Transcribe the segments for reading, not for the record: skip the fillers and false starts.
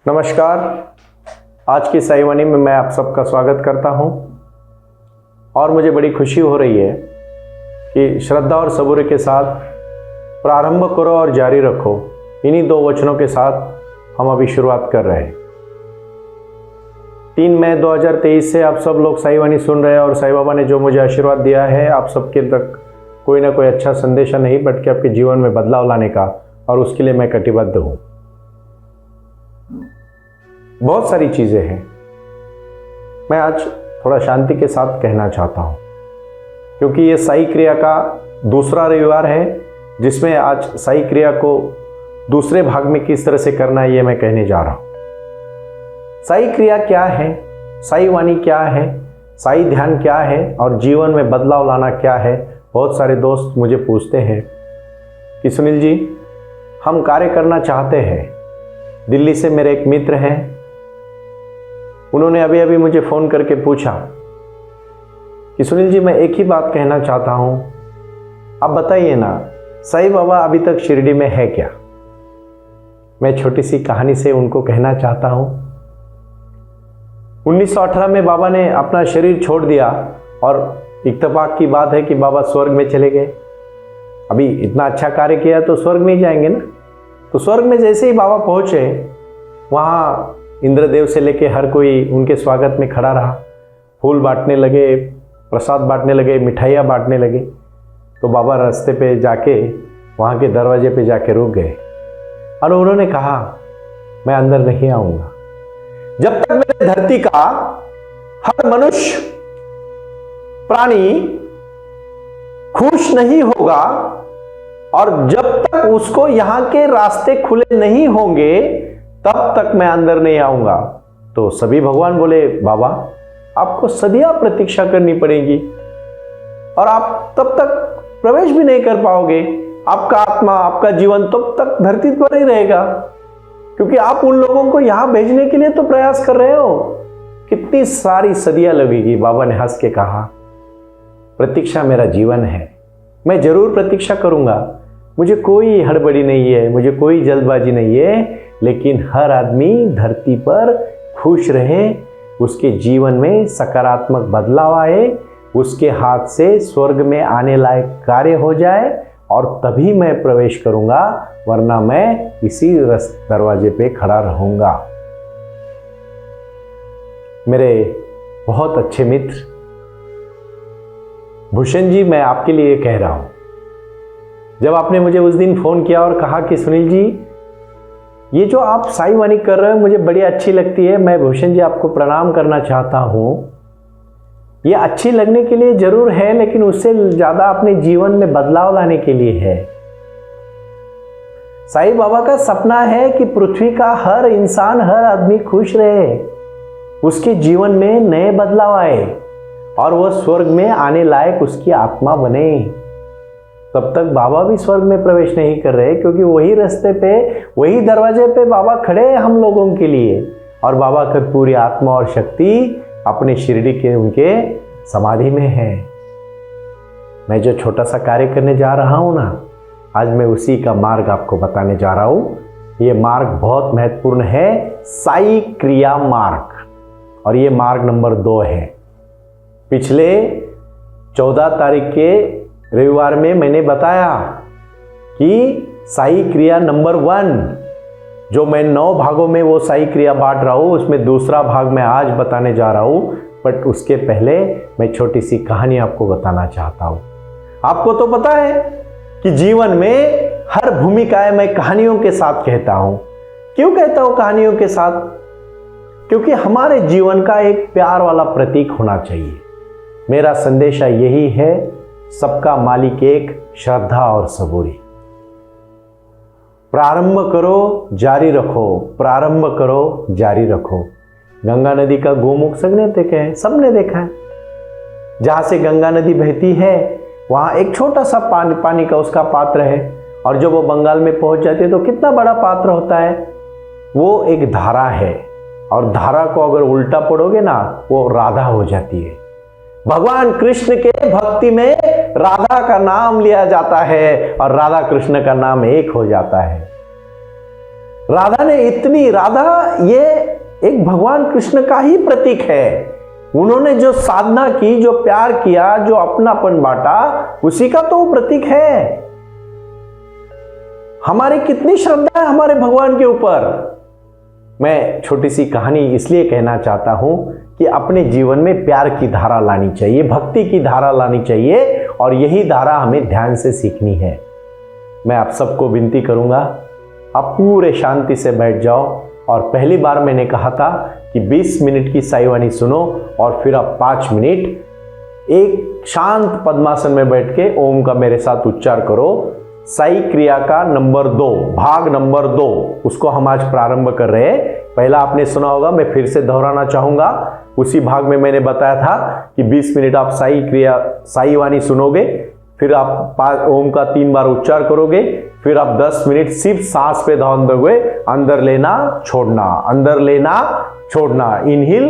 नमस्कार। आज की साईवाणी में मैं आप सबका स्वागत करता हूं और मुझे बड़ी खुशी हो रही है कि श्रद्धा और सबूरी के साथ प्रारंभ करो और जारी रखो, इन्हीं दो वचनों के साथ हम अभी शुरुआत कर रहे हैं। 3 मई 2023 से आप सब लोग साईवाणी सुन रहे हैं और साईं बाबा ने जो मुझे आशीर्वाद दिया है आप सबके तक कोई ना कोई अच्छा संदेशा नहीं बल्कि आपके जीवन में बदलाव लाने का, और उसके लिए मैं कटिबद्ध हूं। बहुत सारी चीजें हैं, मैं आज थोड़ा शांति के साथ कहना चाहता हूं क्योंकि ये साई क्रिया का दूसरा रविवार है जिसमें आज साई क्रिया को दूसरे भाग में किस तरह से करना है ये मैं कहने जा रहा हूं। साई क्रिया क्या है, साई वाणी क्या है, साई ध्यान क्या है और जीवन में बदलाव लाना क्या है। बहुत सारे दोस्त मुझे पूछते हैं कि सुनील जी, हम कार्य करना चाहते हैं। दिल्ली से मेरे एक मित्र हैं, उन्होंने अभी अभी मुझे फ़ोन करके पूछा कि सुनील जी, मैं एक ही बात कहना चाहता हूँ, आप बताइए ना, साईं बाबा अभी तक शिरडी में है क्या। मैं छोटी सी कहानी से उनको कहना चाहता हूँ। 1918 में बाबा ने अपना शरीर छोड़ दिया और इत्तेफाक की बात है कि बाबा स्वर्ग में चले गए। अभी इतना अच्छा कार्य किया तो स्वर्ग में ही जाएंगे ना। तो स्वर्ग में जैसे ही बाबा पहुँचे, वहाँ इंद्रदेव से लेके हर कोई उनके स्वागत में खड़ा रहा। फूल बांटने लगे, प्रसाद बांटने लगे, मिठाइयाँ बांटने लगे। तो बाबा रास्ते पे जाके वहाँ के दरवाजे पे जाके रुक गए और उन्होंने कहा, मैं अंदर नहीं आऊँगा जब तक मेरे धरती का हर मनुष्य प्राणी खुश नहीं होगा और जब तक उसको यहाँ के रास्ते खुले नहीं होंगे तब तक मैं अंदर नहीं आऊंगा। तो सभी भगवान बोले, बाबा आपको सदियां प्रतीक्षा करनी पड़ेगी और आप तब तक प्रवेश भी नहीं कर पाओगे। आपका आत्मा, आपका जीवन तब तक धरती पर ही रहेगा क्योंकि आप उन लोगों को यहां भेजने के लिए तो प्रयास कर रहे हो। कितनी सारी सदियां लगेगी। बाबा ने हंस के कहा, प्रतीक्षा मेरा जीवन है, मैं जरूर प्रतीक्षा करूंगा। मुझे कोई हड़बड़ी नहीं है, मुझे कोई जल्दबाजी नहीं है, लेकिन हर आदमी धरती पर खुश रहे, उसके जीवन में सकारात्मक बदलाव आए, उसके हाथ से स्वर्ग में आने लायक कार्य हो जाए और तभी मैं प्रवेश करूंगा, वरना मैं इसी दरवाजे पे खड़ा रहूंगा। मेरे बहुत अच्छे मित्र भूषण जी, मैं आपके लिए कह रहा हूं, जब आपने मुझे उस दिन फोन किया और कहा कि सुनील जी, ये जो आप साई वाणी कर रहे हो मुझे बड़ी अच्छी लगती है, मैं भूषण जी आपको प्रणाम करना चाहता हूं। ये अच्छी लगने के लिए जरूर है, लेकिन उससे ज्यादा अपने जीवन में बदलाव लाने के लिए है। साईं बाबा का सपना है कि पृथ्वी का हर इंसान, हर आदमी खुश रहे, उसके जीवन में नए बदलाव आए और वह स्वर्ग में आने लायक उसकी आत्मा बने। तब तक बाबा भी स्वर्ग में प्रवेश नहीं कर रहे क्योंकि वही रास्ते पे, वही दरवाजे पे बाबा खड़े हैं हम लोगों के लिए, और बाबा की पूरी आत्मा और शक्ति अपने शिरडी के उनके समाधि में है। मैं जो छोटा सा कार्य करने जा रहा हूं ना, आज मैं उसी का मार्ग आपको बताने जा रहा हूं। ये मार्ग बहुत महत्वपूर्ण है, साई क्रिया मार्ग, और ये मार्ग नंबर 2 है। पिछले 14 तारीख के रविवार में मैंने बताया कि साई क्रिया नंबर 1, जो मैं 9 भागों में वो साई क्रिया बांट रहा हूं, उसमें दूसरा भाग मैं आज बताने जा रहा हूं। बट उसके पहले मैं छोटी सी कहानी आपको बताना चाहता हूं। आपको तो पता है कि जीवन में हर भूमिकाएं मैं कहानियों के साथ कहता हूं। क्यों कहता हूं कहानियों के साथ? क्योंकि हमारे जीवन का एक प्यार वाला प्रतीक होना चाहिए। मेरा संदेशा यही है, सबका मालिक एक, श्रद्धा और सबूरी। प्रारंभ करो, जारी रखो, प्रारंभ करो, जारी रखो। गंगा नदी का गोमुख सबने देखा है, सबने देखा है। जहां से गंगा नदी बहती है वहां एक छोटा सा पानी का उसका पात्र है, और जब वो बंगाल में पहुंच जाती है तो कितना बड़ा पात्र होता है। वो एक धारा है, और धारा को अगर उल्टा पढ़ोगे ना, वो राधा हो जाती है। भगवान कृष्ण के भक्ति में राधा का नाम लिया जाता है और राधा कृष्ण का नाम एक हो जाता है। राधा ये एक भगवान कृष्ण का ही प्रतीक है। उन्होंने जो साधना की, जो प्यार किया, जो अपनापन बांटा, उसी का तो वो प्रतीक है। हमारी कितनी श्रद्धा है हमारे भगवान के ऊपर। मैं छोटी सी कहानी इसलिए कहना चाहता हूं कि अपने जीवन में प्यार की धारा लानी चाहिए, भक्ति की धारा लानी चाहिए, और यही धारा हमें ध्यान से सीखनी है। मैं आप सबको विनती करूंगा, आप पूरे शांति से बैठ जाओ, और पहली बार मैंने कहा था कि 20 मिनट की साई वाणी सुनो, और फिर आप 5 मिनट एक शांत पद्मासन में बैठ के ओम का मेरे साथ उच्चार करो। साई क्रिया का भाग नंबर 2, उसको हम आज प्रारंभ कर रहे हैं। पहला आपने सुना होगा, मैं फिर से दोहराना चाहूंगा। उसी भाग में मैंने बताया था कि 20 मिनट आप साई वाणी सुनोगे, फिर आप ओम का 3 बार उच्चार करोगे, फिर आप 10 मिनट सिर्फ सांस पे ध्यान दोगे, अंदर लेना छोड़ना, अंदर लेना छोड़ना, इनहेल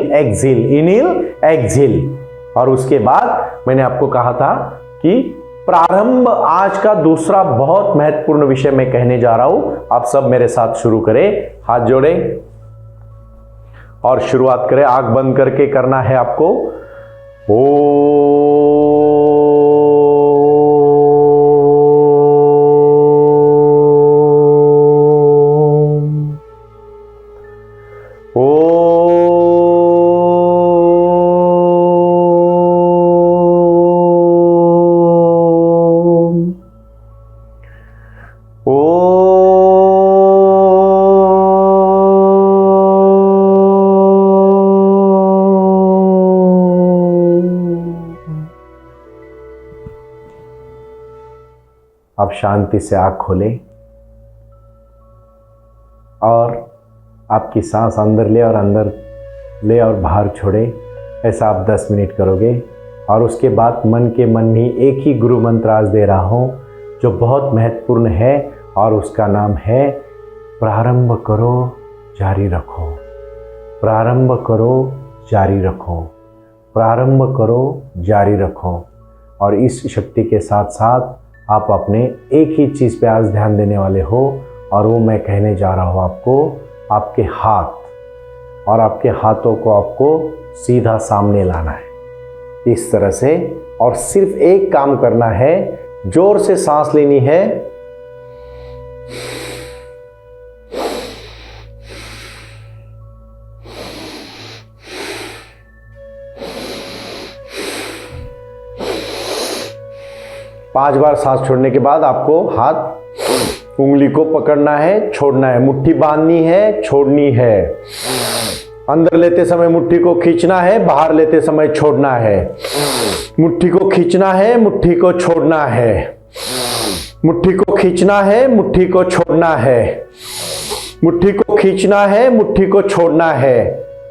एक्सहेल। और उसके बाद मैंने आपको कहा था कि प्रारंभ, आज का दूसरा बहुत महत्वपूर्ण विषय मैं कहने जा रहा हूं। आप सब मेरे साथ शुरू करें, हाथ जोड़ें और शुरुआत करें। आंख बंद करके करना है आपको। आप शांति से आँख खोलें और आपकी सांस अंदर ले और बाहर छोड़े। ऐसा आप 10 मिनट करोगे, और उसके बाद मन में एक ही गुरु मंत्र आज दे रहा हूँ जो बहुत महत्वपूर्ण है, और उसका नाम है प्रारंभ करो जारी रखो, प्रारंभ करो जारी रखो, प्रारंभ करो जारी रखो। और इस शक्ति के साथ साथ आप अपने एक ही चीज़ पे आज ध्यान देने वाले हो, और वो मैं कहने जा रहा हूँ आपको। आपके हाथ और आपके हाथों को आपको सीधा सामने लाना है, इस तरह से, और सिर्फ एक काम करना है, जोर से सांस लेनी है, पांच बार सांस छोड़ने के बाद आपको हाथ उंगली को पकड़ना है, छोड़ना है, मुट्ठी बांधनी है, छोड़नी है। अंदर लेते समय मुट्ठी को खींचना है, बाहर लेते समय छोड़ना है। मुट्ठी को खींचना है, मुट्ठी को छोड़ना है, मुट्ठी को खींचना है, मुट्ठी को छोड़ना है, मुट्ठी को खींचना है, मुट्ठी को छोड़ना है।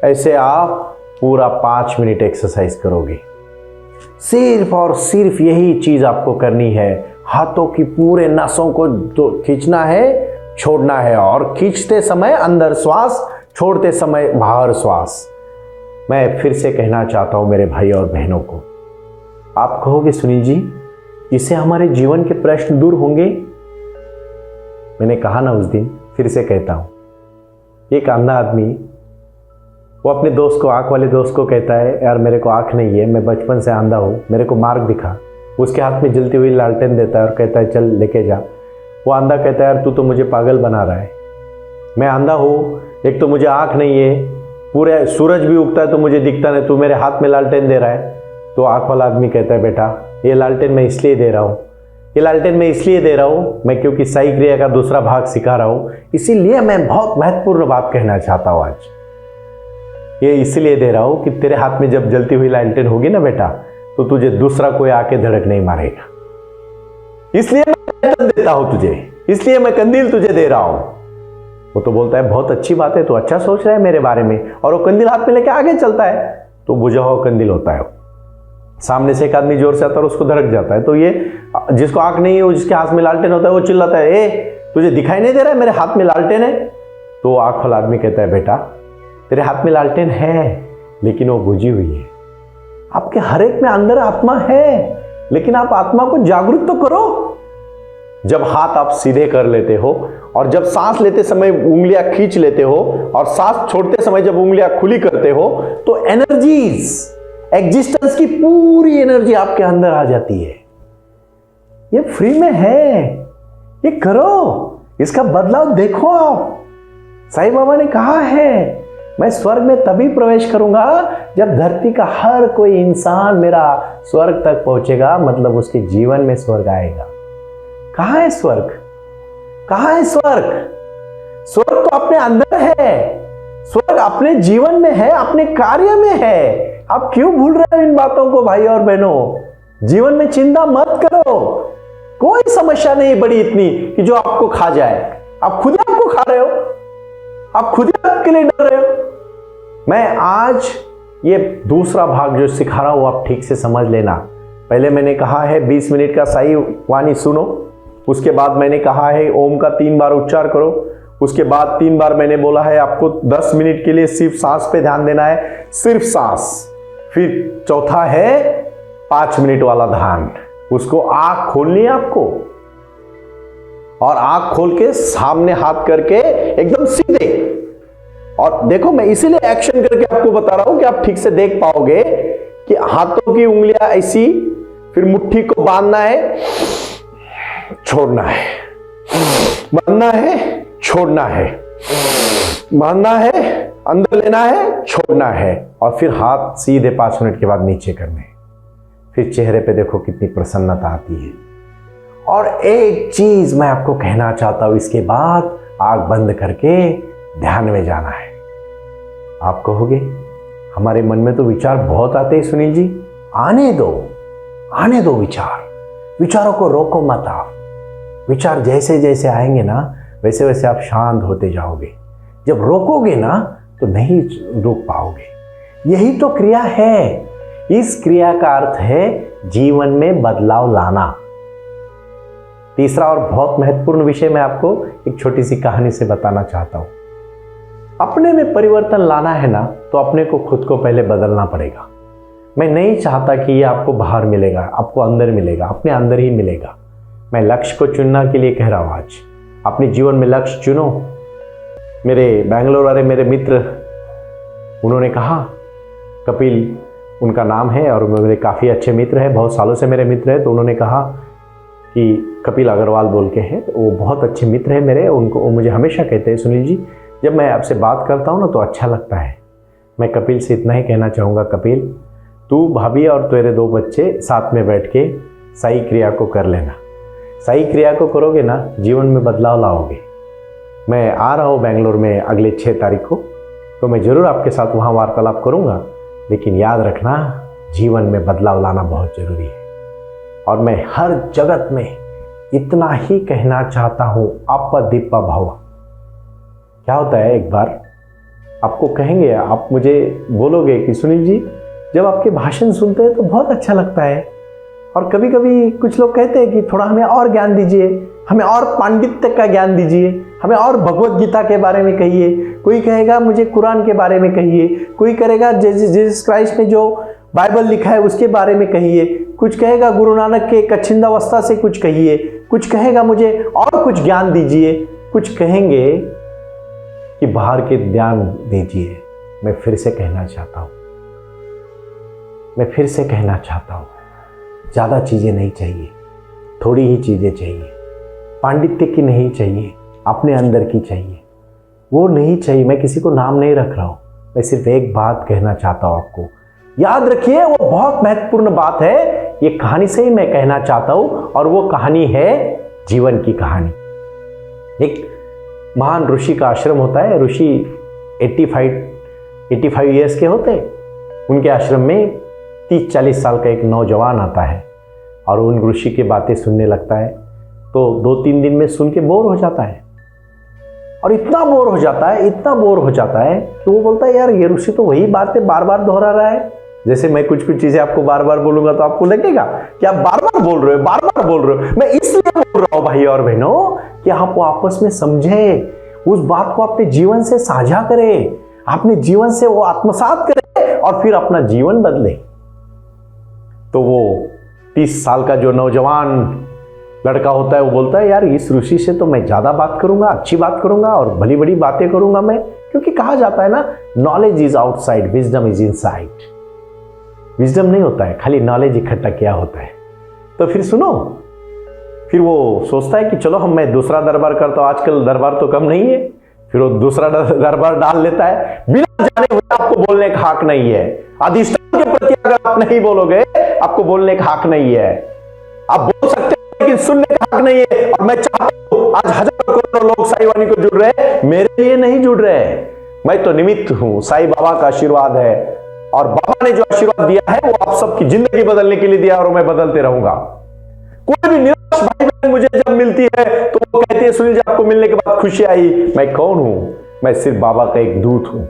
ऐसे आप पूरा 5 मिनट एक्सरसाइज करोगे। सिर्फ और सिर्फ यही चीज आपको करनी है। हाथों की पूरे नसों को तो खींचना है, छोड़ना है, और खींचते समय अंदर श्वास, छोड़ते समय बाहर श्वास। मैं फिर से कहना चाहता हूं मेरे भाई और बहनों को, आप कहोगे सुनील जी, इससे हमारे जीवन के प्रश्न दूर होंगे? मैंने कहा ना उस दिन, फिर से कहता हूं। एक अंधा आदमी वो अपने दोस्त को, आंख वाले दोस्त को कहता है, यार मेरे को आंख नहीं है, मैं बचपन से अंधा हूँ, मेरे को मार्ग दिखा। उसके हाथ में जलती हुई लालटेन देता है और कहता है चल लेके जा। वो अंधा कहता है, यार तू तो मुझे पागल बना रहा है, मैं अंधा हूँ, एक तो मुझे आंख नहीं है, पूरे सूरज भी उगता है तो मुझे दिखता नहीं, तू मेरे हाथ में लालटेन दे रहा है। तो आंख वाला आदमी कहता है, बेटा ये लालटेन मैं इसलिए दे रहा हूँ, ये लालटेन मैं इसलिए दे रहा हूँ, मैं क्योंकि साई क्रिया का दूसरा भाग सिखा रहा हूँ, इसीलिए मैं बहुत महत्वपूर्ण बात कहना चाहता हूँ आज। ये इसलिए दे रहा हूँ कि तेरे हाथ में जब जलती हुई लालटेन होगी ना बेटा, तो तुझे दूसरा कोई आके धड़क नहीं मारेगा, इसलिए मैं लालटेन देता हूँ तुझे, इसलिए मैं कंदील तुझे दे रहा हूँ। वो तो बोलता है बहुत अच्छी बात है, तो अच्छा सोच रहा है मेरे बारे में, और वो कंदील हाथ में लेके आगे चलता है, तो बुझा हुआ कंदील होता है। सामने से एक आदमी जोर से आता है और उसको धड़क जाता है, तो ये जिसको आंख नहीं है, वो जिसके हाथ में लालटेन होता है, वो चिल्लाता है, ए तुझे दिखाई नहीं दे रहा है मेरे हाथ में लालटेन है? तो आंख वाला आदमी कहता है, बेटा तेरे हाथ में लालटेन है लेकिन वो बुझी हुई है। आपके हर एक में अंदर आत्मा है, लेकिन आप आत्मा को जागरूक तो करो। जब हाथ आप सीधे कर लेते हो और जब सांस लेते समय उंगलियां खींच लेते हो और सांस छोड़ते समय जब उंगलियां खुली करते हो, तो एनर्जीज, एग्जिस्टेंस की पूरी एनर्जी आपके अंदर आ जाती है। ये फ्री में है, ये करो, इसका बदलाव देखो आप। साईं बाबा ने कहा है मैं स्वर्ग में तभी प्रवेश करूंगा जब धरती का हर कोई इंसान मेरा स्वर्ग तक पहुंचेगा, मतलब उसके जीवन में स्वर्ग आएगा। कहां है स्वर्ग? कहां है स्वर्ग? स्वर्ग तो अपने अंदर है, स्वर्ग अपने जीवन में है, अपने कार्य में है। आप क्यों भूल रहे हो इन बातों को भाई और बहनों? जीवन में चिंता मत करो, कोई समस्या नहीं बड़ी इतनी कि जो आपको खा जाए। आप खुद ही आपको खा रहे हो, आप खुद ही आपके लिए डर रहे हो। मैं आज ये दूसरा भाग जो सिखा रहा हूं आप ठीक से समझ लेना। पहले मैंने कहा है 20 मिनट का साई वाणी सुनो, उसके बाद मैंने कहा है ओम का 3 बार उच्चार करो, उसके बाद 3 बार मैंने बोला है आपको 10 मिनट के लिए सिर्फ सांस पे ध्यान देना है, सिर्फ सांस। फिर चौथा है 5 मिनट वाला ध्यान, उसको आंख खोलनी है आपको और आंख खोल के सामने हाथ करके एकदम सीधे। और देखो मैं इसीलिए एक्शन करके आपको बता रहा हूं कि आप ठीक से देख पाओगे कि हाथों की उंगलियां ऐसी, फिर मुट्ठी को बांधना है, छोड़ना है, बांधना है, छोड़ना है, बांधना है, अंदर लेना है, छोड़ना है, और फिर हाथ सीधे 5 मिनट के बाद नीचे करने। फिर चेहरे पे देखो कितनी प्रसन्नता आती है। और एक चीज मैं आपको कहना चाहता हूं, इसके बाद आंख बंद करके ध्यान में जाना है। आप कहोगे हमारे मन में तो विचार बहुत आते हैं सुनील जी। आने दो, आने दो विचार, विचारों को रोको मत आप। विचार जैसे जैसे आएंगे ना वैसे वैसे आप शांत होते जाओगे। जब रोकोगे ना तो नहीं रोक पाओगे। यही तो क्रिया है। इस क्रिया का अर्थ है जीवन में बदलाव लाना। तीसरा और बहुत महत्वपूर्ण विषय मैं आपको एक छोटी सी कहानी से बताना चाहता हूं। अपने में परिवर्तन लाना है ना तो अपने को खुद को पहले बदलना पड़ेगा। मैं नहीं चाहता कि ये आपको बाहर मिलेगा, आपको अंदर मिलेगा, अपने अंदर ही मिलेगा। मैं लक्ष्य को चुनना के लिए कह रहा हूं आज। अपने जीवन में लक्ष्य चुनो। मेरे बैंगलोर वाले मेरे मित्र, उन्होंने कहा, कपिल उनका नाम है और मेरे काफ़ी अच्छे मित्र हैं, बहुत सालों से मेरे मित्र हैं, तो उन्होंने कहा कि कपिल अग्रवाल बोल के हैं, वो बहुत अच्छे मित्र हैं मेरे। उनको वो मुझे हमेशा कहते हैं सुनील जी जब मैं आपसे बात करता हूँ ना तो अच्छा लगता है। मैं कपिल से इतना ही कहना चाहूँगा, कपिल तू, भाभी और तेरे 2 बच्चे साथ में बैठ के साई क्रिया को कर लेना। साई क्रिया को करोगे ना जीवन में बदलाव लाओगे। मैं आ रहा हूँ बेंगलोर में अगले 6 तारीख को, तो मैं ज़रूर आपके साथ वहाँ वार्तालाप करूँगा। लेकिन याद रखना जीवन में बदलाव लाना बहुत ज़रूरी है। और मैं हर जगत में इतना ही कहना चाहता हूँ, अपदीपा भव। क्या होता है, एक बार आपको कहेंगे, आप मुझे बोलोगे कि सुनील जी जब आपके भाषण सुनते हैं तो बहुत अच्छा लगता है, और कभी कभी कुछ लोग कहते हैं कि थोड़ा हमें और ज्ञान दीजिए, हमें और पांडित्य का ज्ञान दीजिए, हमें और भगवत गीता के बारे में कहिए। कोई कहेगा मुझे कुरान के बारे में कहिए, कोई करेगा जीसस क्राइस्ट ने जो बाइबल लिखा है उसके बारे में कहिए, कुछ कहेगा गुरु नानक के कच्छिंदावस्था से कुछ कहिए, कुछ कहेगा मुझे और कुछ ज्ञान दीजिए, कुछ कहेंगे कि बाहर के ज्ञान दीजिए। मैं फिर से कहना चाहता हूँ, मैं फिर से कहना चाहता हूँ, ज़्यादा चीज़ें नहीं चाहिए, थोड़ी ही चीज़ें चाहिए। पांडित्य की नहीं चाहिए, अपने अंदर की चाहिए, वो नहीं चाहिए। मैं किसी को नाम नहीं रख रहा हूँ, मैं सिर्फ एक बात कहना चाहता हूँ आपको, याद रखिए, वो बहुत महत्वपूर्ण बात है। ये कहानी से ही मैं कहना चाहता हूँ, और वो कहानी है जीवन की कहानी। एक महान ऋषि का आश्रम होता है, ऋषि 85 ईयर्स के होते हैं। उनके आश्रम में 30-40 साल का एक नौजवान आता है और उन ऋषि की बातें सुनने लगता है, तो 2-3 दिन में सुन के बोर हो जाता है। और इतना बोर हो जाता है, इतना बोर हो जाता है कि वो बोलता है यार ये ऋषि तो वही बातें बार बार दोहरा रहा है। जैसे मैं कुछ कुछ चीजें आपको बार बार बोलूंगा तो आपको लगेगा कि आप बार बार बोल रहे हो, बार बार बोल रहे हो। मैं इसलिए बोल रहा हूं भाई और बहनों कि आप वो आपस में समझे, उस बात को अपने जीवन से साझा करें, अपने जीवन से वो आत्मसात करें और फिर अपना जीवन बदले। तो वो 30 साल का जो नौजवान लड़का होता है वो बोलता है यार इस ऋषि से तो मैं ज़्यादा बात करूंगा, अच्छी बात करूंगा और बड़ी बड़ी बातें करूंगा मैं, क्योंकि कहा जाता है ना knowledge is outside wisdom is inside. Wisdom नहीं होता है, खाली नॉलेज इकट्ठा किया होता है। तो फिर सुनो, फिर वो सोचता है कि चलो मैं दूसरा दरबार करता हूँ, आजकल दरबार तो कम नहीं है। फिर वो दूसरा दरबार डाल लेता है, बिना जाने हुए आपको बोलने का हक नहीं है। अधिष्ठान के प्रति अगर आप नहीं बोलोगे आपको बोलने का हक नहीं है। आप बोल सकते हो लेकिन सुनने का हक नहीं है। और मैं चाहता हूं आज हजारों करोड़ों लोग साई वाणी को जुड़ रहे हैं, मेरे लिए नहीं जुड़ रहे। मैं तो निमित्त हूं, साई बाबा का आशीर्वाद है और बाबा ने जो आशीर्वाद दिया है वो आप सबकी जिंदगी बदलने के लिए दिया और मैं बदलते रहूंगा। कोई भी निराश भाई बहन मुझे जब मिलती है तो वो कहती है सुनील जी आपको मिलने के बाद खुशी आई। मैं कौन हूं? मैं सिर्फ बाबा का एक दूत हूं।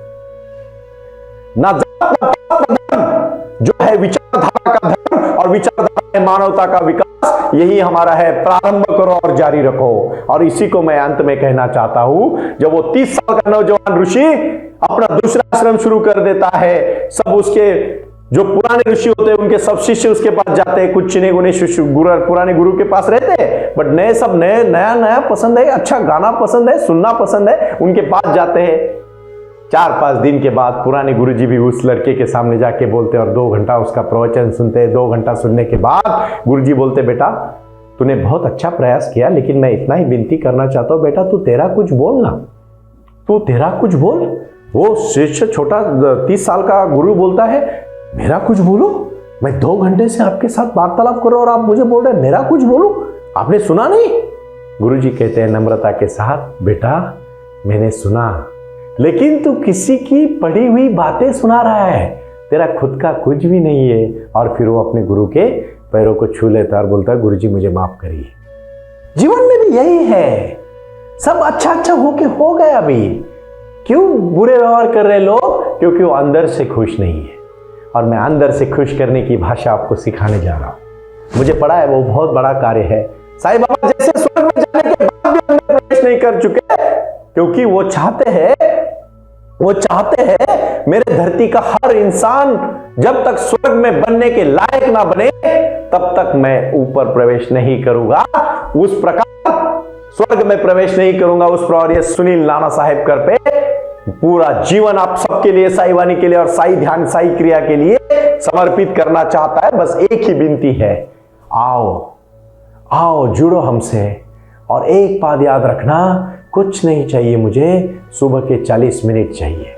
ना जात ना पात ना धर्म, जो है विचारधारा का धर्म और विचारधारा है मानवता का विकास, यही हमारा है। प्रारंभ करो और जारी रखो। और इसी को मैं अंत में कहना चाहता हूं। जब वो 30 साल का नौजवान ऋषि अपना दूसरा आश्रम शुरू कर देता है, सब उसके जो पुराने ऋषि होते हैं उनके सब शिष्य उसके पास जाते हैं। कुछ चिने गुने शिष्य पुराने गुरु के पास रहते हैं, बट नए सब नया नया पसंद है, अच्छा गाना पसंद है, सुनना पसंद है, उनके पास जाते हैं। 4-5 दिन के बाद पुराने गुरुजी भी उस लड़के के सामने जाके बोलते और 2 घंटा उसका प्रवचन सुनते। 2 घंटा सुनने के बाद गुरुजी बोलते बेटा तूने बहुत अच्छा प्रयास किया, लेकिन मैं इतना ही विनती करना चाहता हूं बेटा तू तेरा कुछ बोल ना, तू तेरा कुछ बोल। वो शिष्य छोटा 30 साल का गुरु बोलता है मेरा कुछ बोलो, मैं 2 घंटे से आपके साथ वार्तालाप कर रहा हूं और आप मुझे बोल रहे हैं मेरा कुछ बोलो, आपने सुना नहीं? गुरुजी कहते हैं नम्रता के साथ बेटा मैंने सुना, लेकिन तू किसी की पढ़ी हुई बातें सुना रहा है, तेरा खुद का कुछ भी नहीं है। और फिर वो अपने गुरु के पैरों को छू लेता है और बोलता है गुरुजी मुझे माफ करिए। जीवन में भी यही है, सब अच्छा अच्छा होके हो गया। अभी क्यों बुरे व्यवहार कर रहे लोग? क्योंकि वो अंदर से खुश नहीं है। और मैं अंदर से खुश करने की भाषा आपको सिखाने जा रहा हूं। मुझे पड़ा है वो बहुत बड़ा कार्य है। साईं बाबा जैसे स्वर्ग में जाने के बाद भी अंदर प्रवेश नहीं कर चुके, क्योंकि वो चाहते हैं मेरे धरती का हर इंसान जब तक स्वर्ग में बनने के लायक ना बने तब तक मैं ऊपर प्रवेश नहीं करूंगा। उस प्रकार स्वर्ग में प्रवेश नहीं करूंगा उस प्रकार ये सुनील नाना साहेब कर पे पूरा जीवन आप सबके लिए, साई वाणी के लिए और साई ध्यान साई क्रिया के लिए समर्पित करना चाहता है। बस एक ही विनती है, आओ जुड़ो हमसे। और एक बात याद रखना, कुछ नहीं चाहिए मुझे, सुबह के 40 मिनट चाहिए।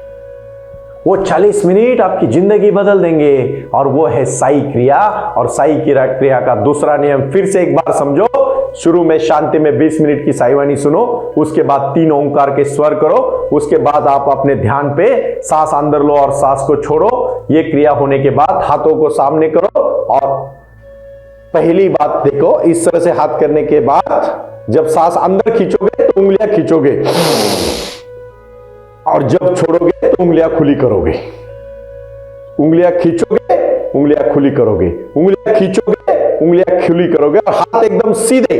वो 40 मिनट आपकी जिंदगी बदल देंगे। और वो है साई क्रिया। और साई क्रिया का दूसरा नियम फिर से एक बार समझो। शुरू में शांति में 20 मिनट की साई वाणी सुनो, उसके बाद 3 ओंकार के स्वर करो, उसके बाद आप अपने ध्यान पे सांस अंदर लो और सांस को छोड़ो। ये क्रिया होने के बाद हाथों को सामने करो और पहली बात देखो, इस तरह से हाथ करने के बाद जब सांस अंदर खींचोगे तो उंगलियां खींचोगे और जब छोड़ोगे तो उंगलियां खुली करोगे। उंगलियां खींचोगे, उंगलियां खुली करोगे, उंगलियां खींचोगे, उंगलियां खुली करोगे और हाथ एकदम सीधे।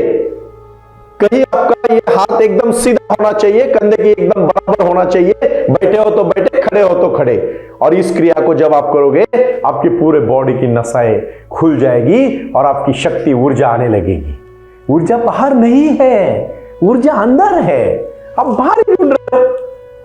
कहीं आपका ये हाथ एकदम सीधा होना चाहिए, कंधे की एकदम बराबर होना चाहिए। बैठे हो तो बैठे, खड़े हो तो खड़े। और इस क्रिया को जब आप करोगे आपकी पूरे बॉडी की नसें खुल जाएगी और आपकी शक्ति ऊर्जा आने लगेगी। ऊर्जा बाहर नहीं है, ऊर्जा अंदर है, आप बाहर ही ढूंढ रहे हो।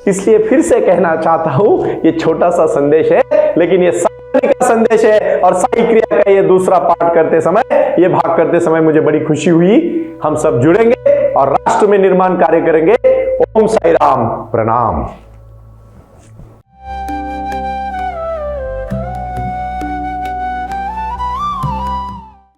इसलिए फिर से कहना चाहता हूं, ये छोटा सा संदेश है लेकिन ये साई का संदेश है। और साई क्रिया का ये दूसरा पाठ करते समय, ये भाग करते समय मुझे बड़ी खुशी हुई। हम सब जुड़ेंगे और राष्ट्र में निर्माण कार्य करेंगे। ओम साई राम, प्रणाम।